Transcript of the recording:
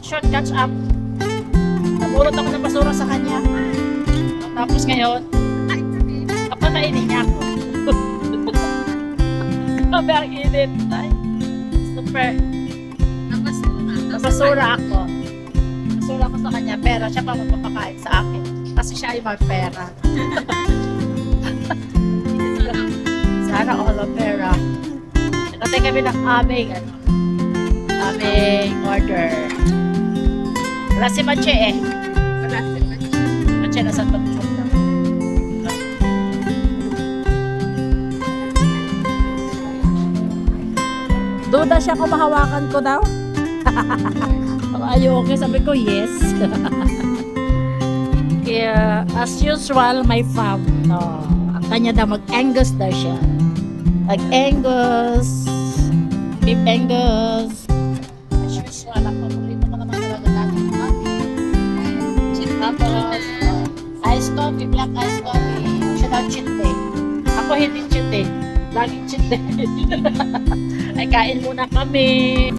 Short catch up. Nabulot ako ng basura sa kanya. Tapos ngayon, kapatainin niya ako. Grabe ang init. Ay, super. Basura ako. Basura ako sa kanya, pero siya pa magpapakain sa akin. Kasi siya ay magpera. Sana all of pera. Nakatay kami ng aming order. Wala si Mache eh. Mache na sa tutulog na. Duda siya kung mahawakan ko daw. Ayoko, sabi ko yes. Kaya, as usual, my fam. No, ang kanya daw mag-Angus daw siya. Mag-Angus. Beef Angus. As usual, ang paborito ko naman talaga natin. Tapos, ice coffee, black ice coffee. Siya daw cheat day. Ako hindi cheat day. Laging cheat day. Ay, kain muna kami.